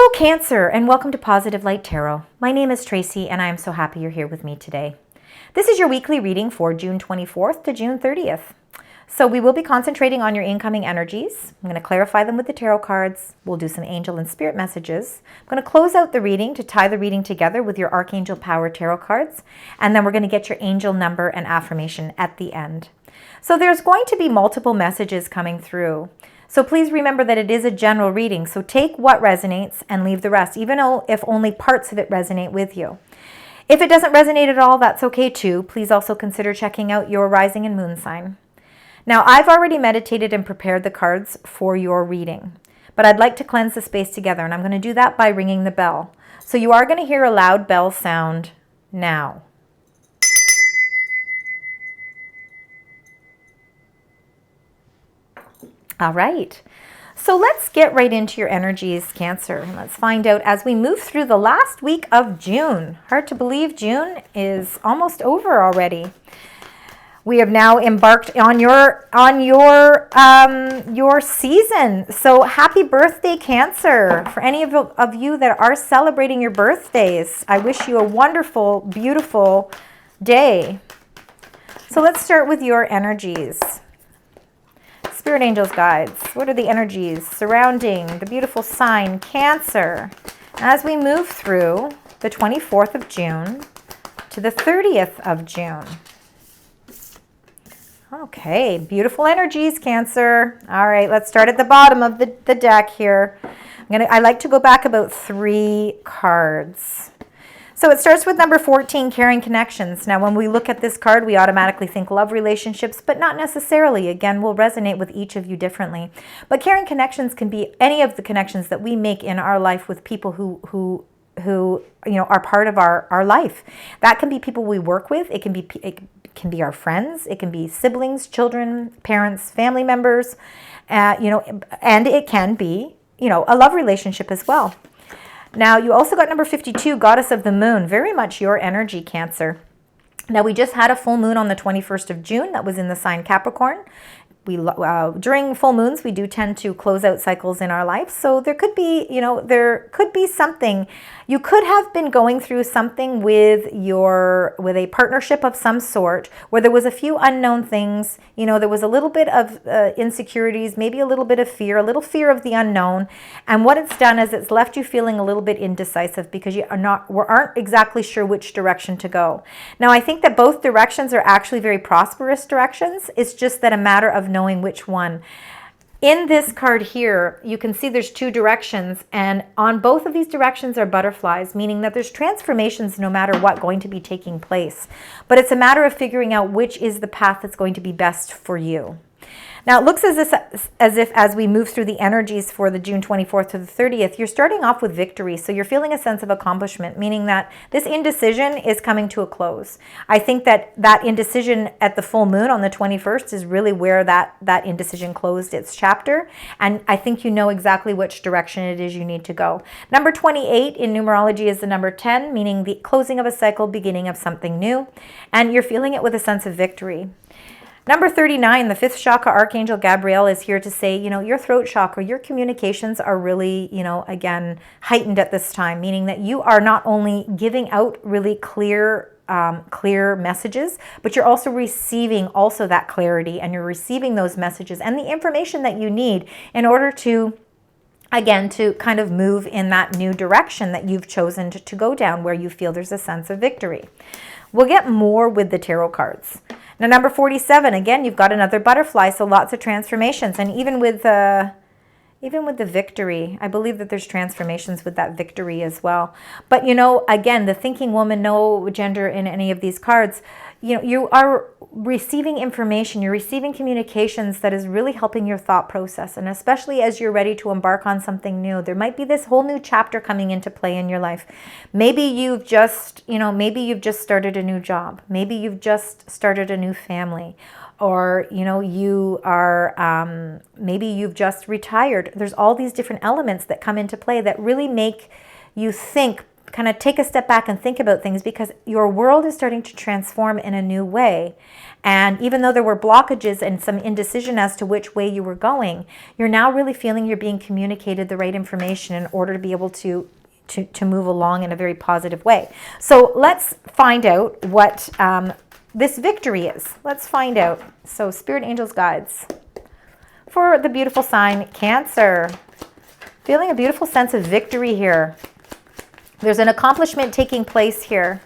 Hello, Cancer, and welcome to Positive Light Tarot. My name is Tracy, and I am so happy you're here with me today. This is your weekly reading for June 24th to June 30th. So we will be concentrating on your incoming energies. I'm going to clarify them with the tarot cards. We'll do some angel and spirit messages. I'm going to close out the reading to tie the reading together with your Archangel Power tarot cards, and then we're going to get your angel number and affirmation at the end. So there's going to be multiple messages coming through. So please remember that it is a general reading, so take what resonates and leave the rest, even if only parts of it resonate with you. If it doesn't resonate at all, that's okay too. Please also consider checking out your rising and moon sign. Now, I've already meditated and prepared the cards for your reading, but I'd like to cleanse the space together, and I'm going to do that by ringing the bell. So you are going to hear a loud bell sound now. All right, so let's get right into your energies, Cancer. Let's find out as we move through the last week of June. Hard to believe June is almost over already. We have now embarked on your season. So happy birthday, Cancer. For any of you that are celebrating your birthdays, I wish you a wonderful, beautiful day. So let's start with your energies. Spirit angels, guides, what are the energies surrounding the beautiful sign Cancer as we move through the 24th of June to the 30th of June? Okay, beautiful energies, Cancer. All right, let's start at the bottom of the deck here. I like to go back about 3 cards. So it starts with number 14, caring connections. Now, when we look at this card, we automatically think love relationships, but not necessarily. Again, will resonate with each of you differently. But caring connections can be any of the connections that we make in our life with people who are part of our life. That can be people we work with. It can be our friends. It can be siblings, children, parents, family members. And it can be a love relationship as well. Now, you also got number 52, Goddess of the Moon. Very much your energy, Cancer. Now, we just had a full moon on the 21st of June. That was in the sign Capricorn. During full moons, we do tend to close out cycles in our life. So there could be, something. You could have been going through something with a partnership of some sort where there was a few unknown things. There was a little bit of insecurities, maybe a little bit of fear, a little fear of the unknown. And what it's done is it's left you feeling a little bit indecisive because you aren't exactly sure which direction to go. Now, I think that both directions are actually very prosperous directions. It's just that a matter of knowing which one. In this card here, you can see there's 2 directions, and on both of these directions are butterflies, meaning that there's transformations no matter what going to be taking place. But it's a matter of figuring out which is the path that's going to be best for you. Now, it looks as if as we move through the energies for the June 24th to the 30th, you're starting off with victory. So you're feeling a sense of accomplishment, meaning that this indecision is coming to a close. I think that indecision at the full moon on the 21st is really where that indecision closed its chapter. And I think you know exactly which direction it is you need to go. Number 28 in numerology is the number 10, meaning the closing of a cycle, beginning of something new. And you're feeling it with a sense of victory. Number 39, the 5th chakra, Archangel Gabriel, is here to say, your throat chakra, your communications are really, again, heightened at this time, meaning that you are not only giving out really clear messages, but you're also receiving that clarity, and you're receiving those messages and the information that you need in order to, again, to kind of move in that new direction that you've chosen to go down, where you feel there's a sense of victory. We'll get more with the tarot cards. Now, number 47, again, you've got another butterfly, so lots of transformations. And even with the victory, I believe that there's transformations with that victory as well. But, again, the thinking woman, no gender in any of these cards, you are receiving information, you're receiving communications that is really helping your thought process. And especially as you're ready to embark on something new, there might be this whole new chapter coming into play in your life. Maybe you've just started a new job. Maybe you've just started a new family. Or, maybe you've just retired. There's all these different elements that come into play that really make you think kind of take a step back and think about things, because your world is starting to transform in a new way. And even though there were blockages and some indecision as to which way you were going, you're now really feeling you're being communicated the right information in order to be able to move along in a very positive way. So let's find out what this victory is. Let's find out. So Spirit, Angels, Guides for the beautiful sign Cancer. Feeling a beautiful sense of victory here. There's an accomplishment taking place here.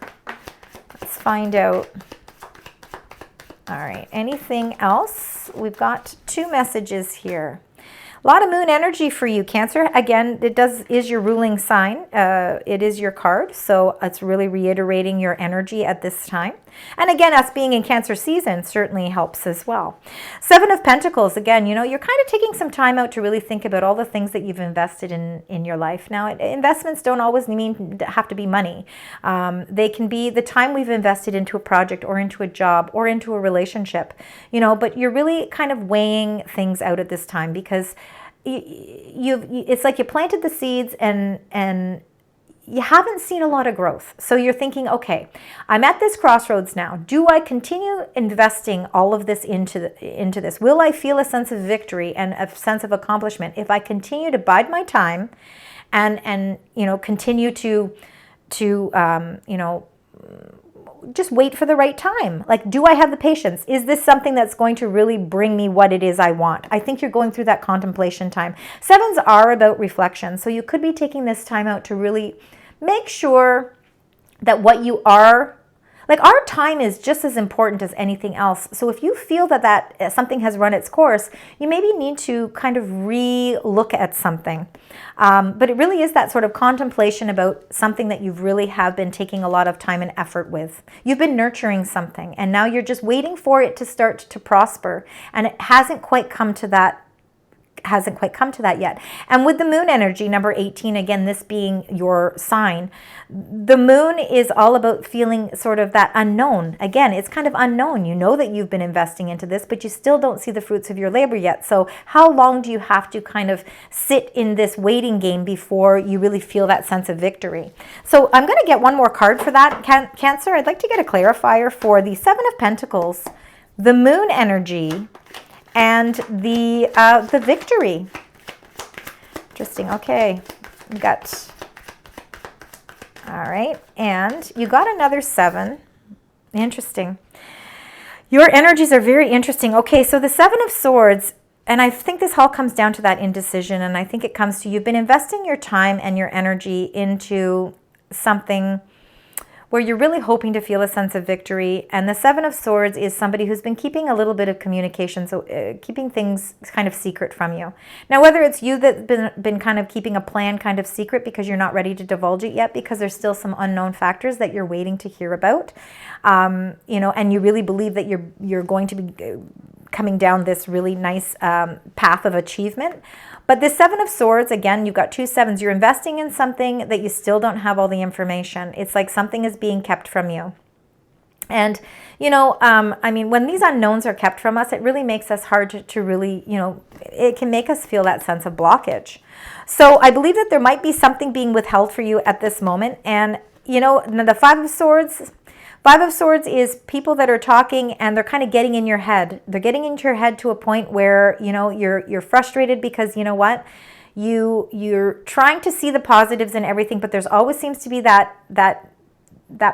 Let's find out. All right, anything else? We've got 2 messages here. A lot of moon energy for you, Cancer. Again, is your ruling sign. It is your card, so it's really reiterating your energy at this time. And again, us being in Cancer season certainly helps as well. 7 of Pentacles, again, you know, you're kind of taking some time out to really think about all the things that you've invested in your life. Now, investments don't always have to be money. They can be the time we've invested into a project or into a job or into a relationship, you know, but you're really kind of weighing things out at this time, because it's like you planted the seeds and you haven't seen a lot of growth. So you're thinking, okay, I'm at this crossroads now. Do I continue investing all of this into this? Will I feel a sense of victory and a sense of accomplishment if I continue to bide my time and you know, continue to you know, just wait for the right time? Like, do I have the patience? Is this something that's going to really bring me what it is I want? I think you're going through that contemplation time. 7s are about reflection. So you could be taking this time out to really make sure that what you are, like, our time is just as important as anything else. So if you feel that something has run its course, you maybe need to kind of re-look at something. But it really is that sort of contemplation about something that you've really have been taking a lot of time and effort with. You've been nurturing something, and now you're just waiting for it to start to prosper. And it hasn't quite come to that yet. And with the moon energy, number 18, again, this being your sign, the moon is all about feeling sort of that unknown. Again, it's kind of unknown. You know that you've been investing into this, but you still don't see the fruits of your labor yet. So how long do you have to kind of sit in this waiting game before you really feel that sense of victory? So I'm going to get one more card for that, Cancer. I'd like to get a clarifier for the 7 of Pentacles, the moon energy, and the victory. Interesting. Okay, you got, all right, and you got another 7. Interesting. Your energies are very interesting. Okay, so the 7 of Swords, and I think this all comes down to that indecision, and I think it comes to you've been investing your time and your energy into something where you're really hoping to feel a sense of victory. And the 7 of Swords is somebody who's been keeping a little bit of communication, so keeping things kind of secret from you. Now, whether it's you that's been kind of keeping a plan kind of secret because you're not ready to divulge it yet, because there's still some unknown factors that you're waiting to hear about, you know, and you really believe that you're going to be coming down this really nice path of achievement. But this 7 of Swords, again, you've got 2 7s. You're investing in something that you still don't have all the information. It's like something is being kept from you. And, you know, I mean, when these unknowns are kept from us, it really makes us hard to really, you know, it can make us feel that sense of blockage. So I believe that there might be something being withheld for you at this moment. And, you know, the 5 of Swords... 5 of Swords is people that are talking and they're kind of getting in your head. They're getting into your head to a point where, you know, you're frustrated because, you know what, you're trying to see the positives in everything, but there's always seems to be that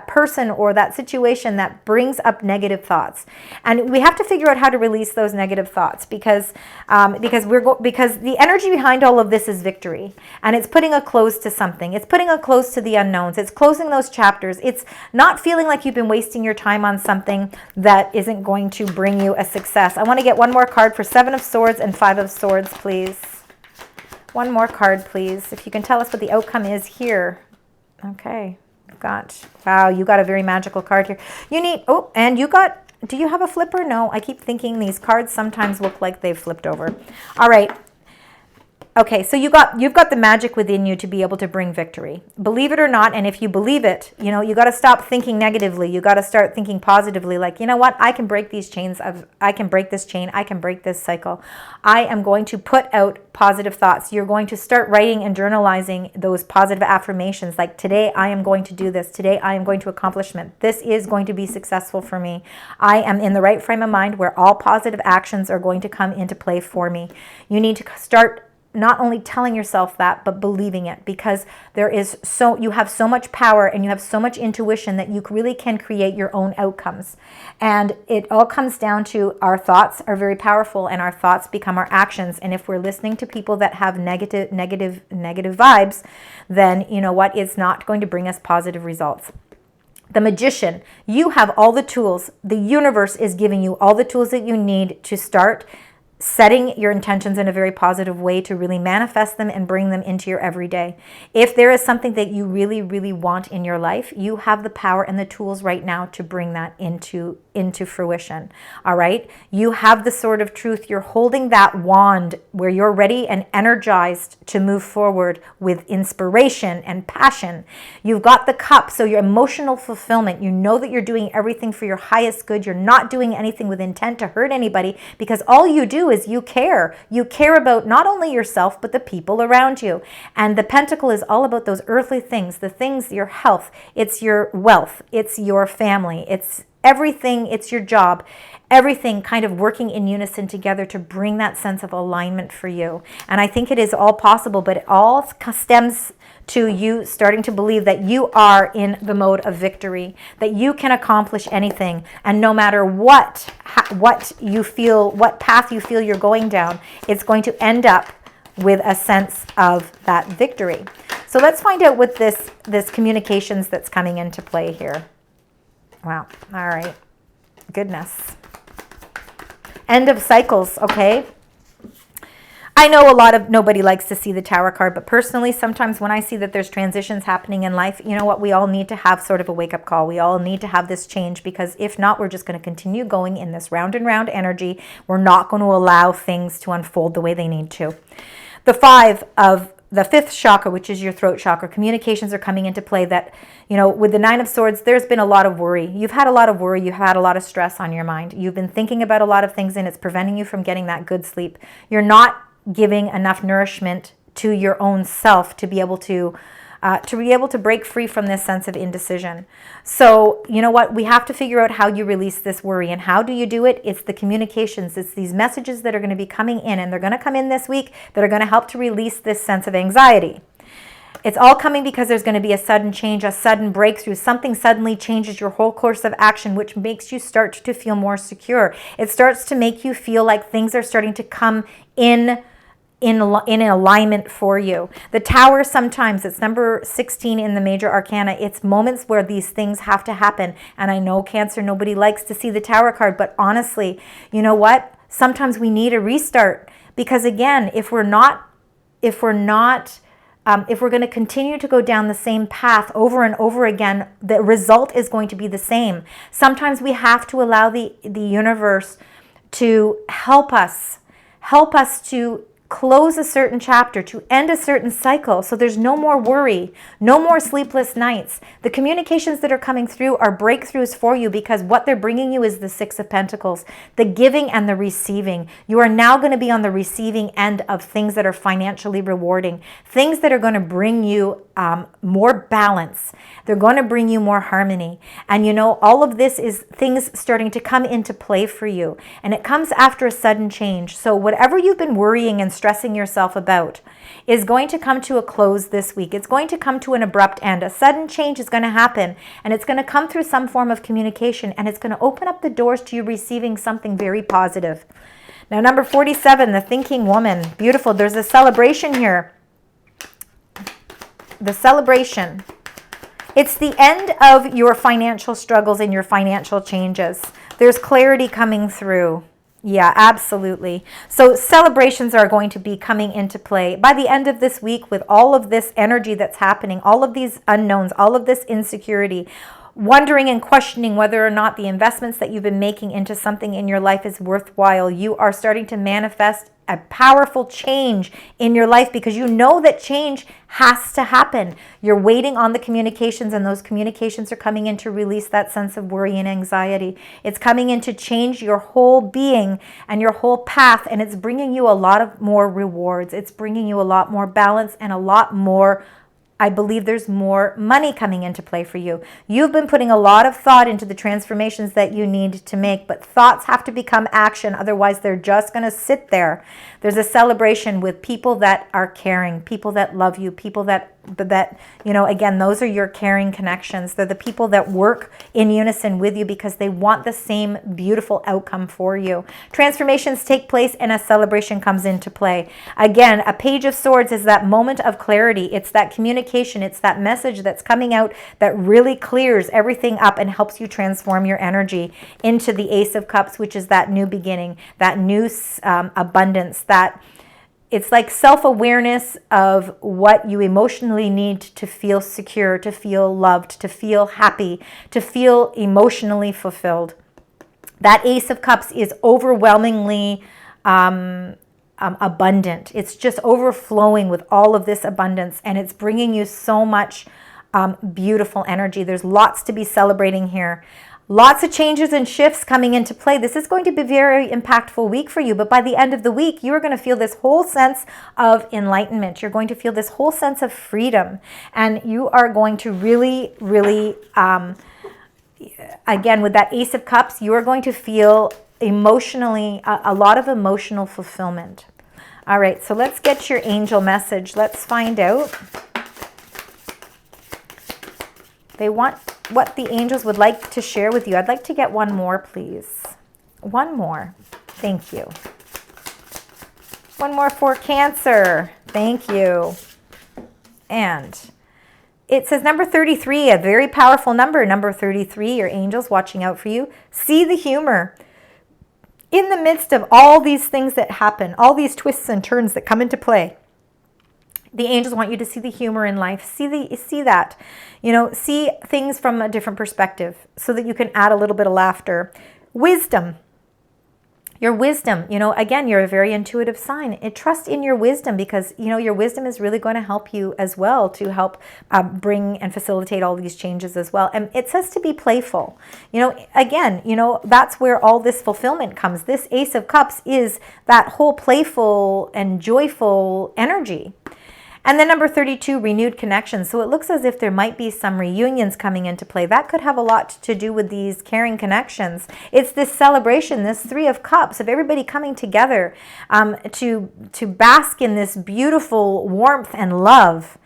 person or that situation that brings up negative thoughts. And we have to figure out how to release those negative thoughts, because the energy behind all of this is victory, and it's putting a close to something. It's putting a close to the unknowns. It's closing those chapters. It's not feeling like you've been wasting your time on something that isn't going to bring you a success. I want to get one more card for 7 of Swords and 5 of Swords, please. One more card, please. If you can tell us what the outcome is here. Okay. Wow, you got a very magical card here. You need, oh, and you got, do you have a flipper? No, I keep thinking these cards sometimes look like they've flipped over. All right. Okay, so you've got the magic within you to be able to bring victory. Believe it or not, and if you believe it, you got to stop thinking negatively. You got to start thinking positively, like, you know what? I can break these chains I can break this chain. I can break this cycle. I am going to put out positive thoughts. You're going to start writing and journalizing those positive affirmations, like, today I am going to do this. Today I am going to accomplishment. This is going to be successful for me. I am in the right frame of mind where all positive actions are going to come into play for me. You need to start not only telling yourself that, but believing it, because you have so much power and you have so much intuition that you really can create your own outcomes. And it all comes down to our thoughts are very powerful, and our thoughts become our actions. And if we're listening to people that have negative vibes, then you know what? It's not going to bring us positive results. The magician, you have all the tools. The universe is giving you all the tools that you need to start setting your intentions in a very positive way to really manifest them and bring them into your everyday. If there is something that you really, really want in your life, you have the power and the tools right now to bring that into fruition. All right? You have the sword of truth. You're holding that wand where you're ready and energized to move forward with inspiration and passion. You've got the cup, so your emotional fulfillment. You know that you're doing everything for your highest good. You're not doing anything with intent to hurt anybody, because all you do is you care. You care about not only yourself, but the people around you. And the pentacle is all about those earthly things, the things, your health, it's your wealth, it's your family, it's everything, it's your job, everything kind of working in unison together to bring that sense of alignment for you. And I think it is all possible, but it all stems to you starting to believe that you are in the mode of victory, that you can accomplish anything. And no matter what you feel, what path you feel you're going down, it's going to end up with a sense of that victory. So let's find out what this communications that's coming into play here. Wow. All right. Goodness. End of cycles. Okay. I know nobody likes to see the Tower card, but personally, sometimes when I see that there's transitions happening in life, you know what? We all need to have sort of a wake-up call. We all need to have this change, because if not, we're just going to continue going in this round and round energy. We're not going to allow things to unfold the way they need to. The fifth chakra, which is your throat chakra, communications are coming into play. That, with the Nine of Swords, there's been a lot of worry. You've had a lot of worry. You've had a lot of stress on your mind. You've been thinking about a lot of things, and it's preventing you from getting that good sleep. You're not giving enough nourishment to your own self to be able to break free from this sense of indecision. So you know what? We have to figure out how you release this worry. And how do you do it? It's the communications. It's these messages that are going to be coming in, and they're going to come in this week, that are going to help to release this sense of anxiety. It's all coming because there's going to be a sudden change, a sudden breakthrough. Something suddenly changes your whole course of action, which makes you start to feel more secure. It starts to make you feel like things are starting to come in alignment for you. The Tower, sometimes it's number 16 in the major arcana. It's moments where these things have to happen. And I know, Cancer, nobody likes to see the Tower card, but honestly, you know what? Sometimes we need a restart, because again, if we're going to continue to go down the same path over and over again, the result is going to be the same. Sometimes we have to allow the universe to help us to close a certain chapter, to end a certain cycle, so there's no more worry, no more sleepless nights. The communications that are coming through are breakthroughs for you, because what they're bringing you is the Six of Pentacles, the giving and the receiving. You are now going to be on the receiving end of things that are financially rewarding, things that are going to bring you more balance. They're going to bring you more harmony. And all of this is things starting to come into play for you. And it comes after a sudden change. So whatever you've been worrying and stressing yourself about is going to come to a close this week. It's going to come to an abrupt end. A sudden change is going to happen, and it's going to come through some form of communication, and it's going to open up the doors to you receiving something very positive. Now, number 47, the thinking woman. Beautiful. There's a celebration here. The celebration. It's the end of your financial struggles and your financial changes. There's clarity coming through. Yeah, absolutely. So celebrations are going to be coming into play by the end of this week, with all of this energy that's happening, all of these unknowns, all of this insecurity, wondering and questioning whether or not the investments that you've been making into something in your life is worthwhile. You are starting to manifest a powerful change in your life because you know that change has to happen. You're waiting on the communications, and those communications are coming in to release that sense of worry and anxiety. It's coming in to change your whole being and your whole path, and it's bringing you a lot of more rewards. It's bringing you a lot more balance and a lot more, I believe there's more money coming into play for you. You've been putting a lot of thought into the transformations that you need to make, but thoughts have to become action. Otherwise, they're just going to sit there. There's a celebration with people that are caring, people that love you, people that again, those are your caring connections. They're the people that work in unison with you because they want the same beautiful outcome for you. Transformations take place and a celebration comes into play. Again, a Page of Swords is that moment of clarity. It's that communication. It's that message that's coming out that really clears everything up and helps you transform your energy into the Ace of Cups, which is that new beginning, that new abundance, that it's like self-awareness of what you emotionally need to feel secure, to feel loved, to feel happy, to feel emotionally fulfilled. That Ace of Cups is overwhelmingly abundant. It's just overflowing with all of this abundance, and it's bringing you so much beautiful energy. There's lots to be celebrating here. Lots of changes and shifts coming into play. This is going to be a very impactful week for you, but by the end of the week, you're going to feel this whole sense of enlightenment. You're going to feel this whole sense of freedom, and you are going to really, really, again, with that Ace of Cups, you are going to feel emotionally, a lot of emotional fulfillment. All right, so let's get your angel message. Let's find out. They want what the angels would like to share with you. I'd like to get one more, please. One more. Thank you. One more for Cancer. Thank you. And it says number 33, a very powerful number. Number 33, your angels watching out for you. See the humor. In the midst of all these things that happen, all these twists and turns that come into play, the angels want you to see the humor in life. See that. See things from a different perspective so that you can add a little bit of laughter. Wisdom. Your wisdom, again, you're a very intuitive sign. Trust in your wisdom because, your wisdom is really going to help you as well to help bring and facilitate all these changes as well. And it says to be playful. Again, that's where all this fulfillment comes. This Ace of Cups is that whole playful and joyful energy. And then number 32, renewed connections. So it looks as if there might be some reunions coming into play. That could have a lot to do with these caring connections. It's this celebration, this Three of Cups, of everybody coming together to bask in this beautiful warmth and love.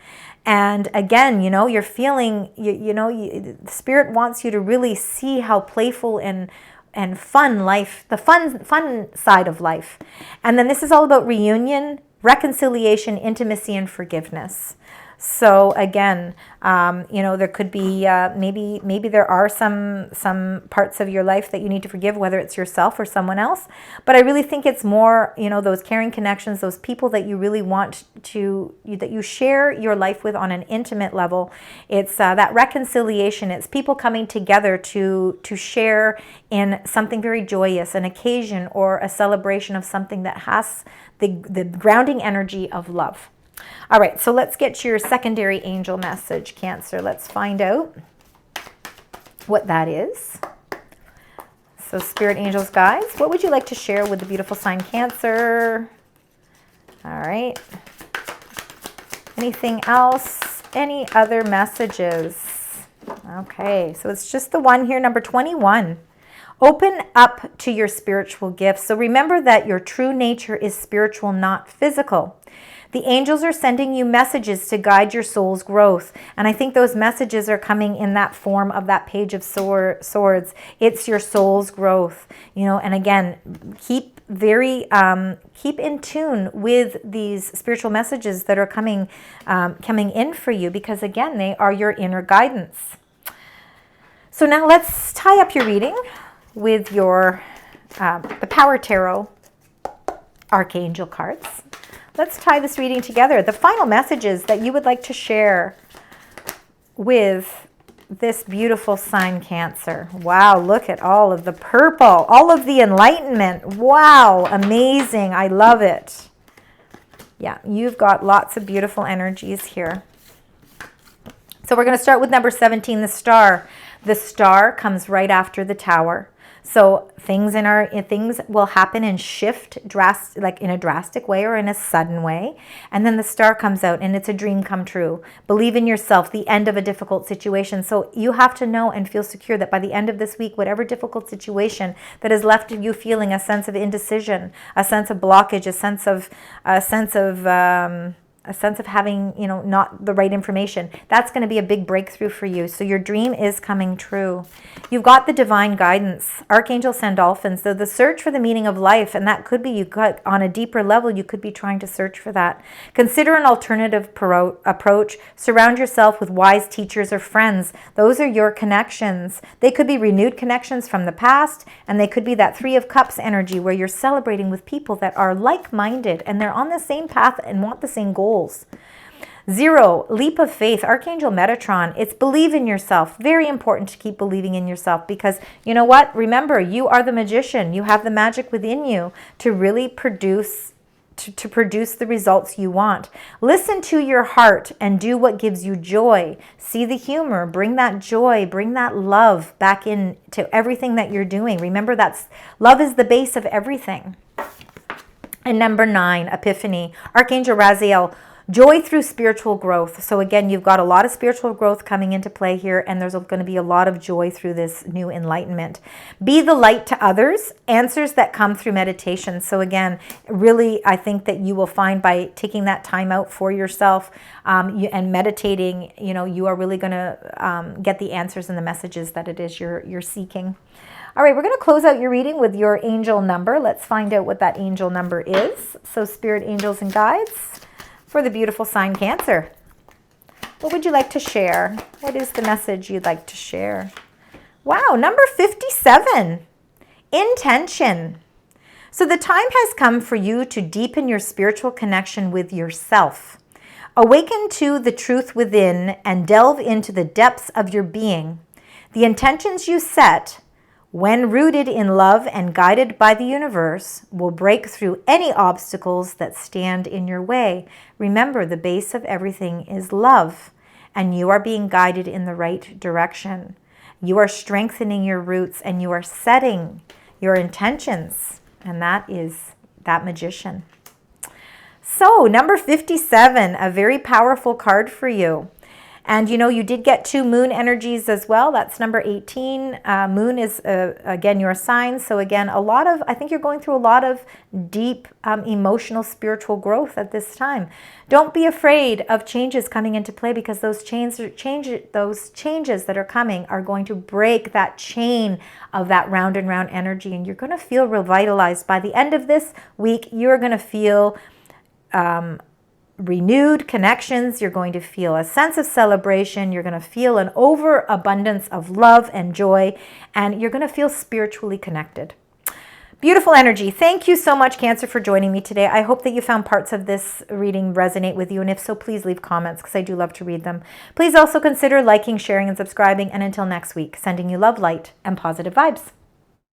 And again, you're feeling, the Spirit wants you to really see how playful and fun life, the fun side of life. And then this is all about reunion, reconciliation, intimacy, and forgiveness. So again, there could be maybe there are some parts of your life that you need to forgive, whether it's yourself or someone else. But I really think it's more, those caring connections, those people that you really want that you share your life with on an intimate level. It's that reconciliation. It's people coming together to share in something very joyous, an occasion or a celebration of something that has the grounding energy of love. All right, so let's get your secondary angel message, Cancer. Let's find out what that is. So Spirit, Angels, Guides, what would you like to share with the beautiful sign Cancer? All right. Anything else? Any other messages? Okay, so it's just the one here, number 21. Open up to your spiritual gifts. So remember that your true nature is spiritual, not physical. The angels are sending you messages to guide your soul's growth. And I think those messages are coming in that form of that Page of Swords. It's your soul's growth. And again, keep in tune with these spiritual messages that are coming in for you, because again, they are your inner guidance. So now let's tie up your reading with your the Power Tarot Archangel cards. Let's tie this reading together. The final messages that you would like to share with this beautiful sign, Cancer. Wow, look at all of the purple, all of the enlightenment. Wow, amazing. I love it. Yeah, you've got lots of beautiful energies here. So we're going to start with number 17, the star. The star comes right after the tower. So things will happen and shift like in a drastic way or in a sudden way. And then the star comes out and it's a dream come true. Believe in yourself, the end of a difficult situation. So you have to know and feel secure that by the end of this week, whatever difficult situation that has left you feeling a sense of indecision, a sense of blockage, a sense of having, not the right information. That's going to be a big breakthrough for you. So your dream is coming true. You've got the divine guidance, Archangel Sandalphins, so the search for the meaning of life, and that could be on a deeper level, you could be trying to search for that. Consider an alternative approach. Surround yourself with wise teachers or friends. Those are your connections. They could be renewed connections from the past, and they could be that Three of Cups energy where you're celebrating with people that are like-minded and they're on the same path and want the same goals. 0, leap of faith, Archangel Metatron. It's believe in yourself. Very important to keep believing in yourself because you know what? Remember, you are the magician. You have the magic within you to really produce the results you want. Listen to your heart and do what gives you joy. See the humor, bring that joy, bring that love back into everything that you're doing. Remember, love is the base of everything. And number 9, Epiphany, Archangel Raziel. Joy through spiritual growth. So again, you've got a lot of spiritual growth coming into play here, and there's going to be a lot of joy through this new enlightenment. Be the light to others. Answers that come through meditation. So again, really, I think that you will find by taking that time out for yourself and meditating, you are really going to get the answers and the messages that it is you're seeking. All right, we're going to close out your reading with your angel number. Let's find out what that angel number is. So spirit, angels, and guides for the beautiful sign Cancer. What would you like to share? What is the message you'd like to share? Wow, number 57, intention. So the time has come for you to deepen your spiritual connection with yourself. Awaken to the truth within and delve into the depths of your being. The intentions you set, when rooted in love and guided by the universe, will break through any obstacles that stand in your way. Remember, the base of everything is love, and you are being guided in the right direction. You are strengthening your roots, and you are setting your intentions, and that is that magician. So, number 57, a very powerful card for you. And you did get 2 moon energies as well. That's number 18. Moon is, again, your sign. So again, I think you're going through a lot of deep emotional, spiritual growth at this time. Don't be afraid of changes coming into play because those changes that are coming are going to break that chain of that round and round energy. And you're going to feel revitalized. By the end of this week, you're going to feel renewed connections. You're going to feel a sense of celebration. You're going to feel an overabundance of love and joy, and you're going to feel spiritually connected. Beautiful energy. Thank you so much, Cancer, for joining me today. I hope that you found parts of this reading resonate with you, and if so, please leave comments because I do love to read them. Please also consider liking, sharing, and subscribing, and until next week, sending you love, light, and positive vibes.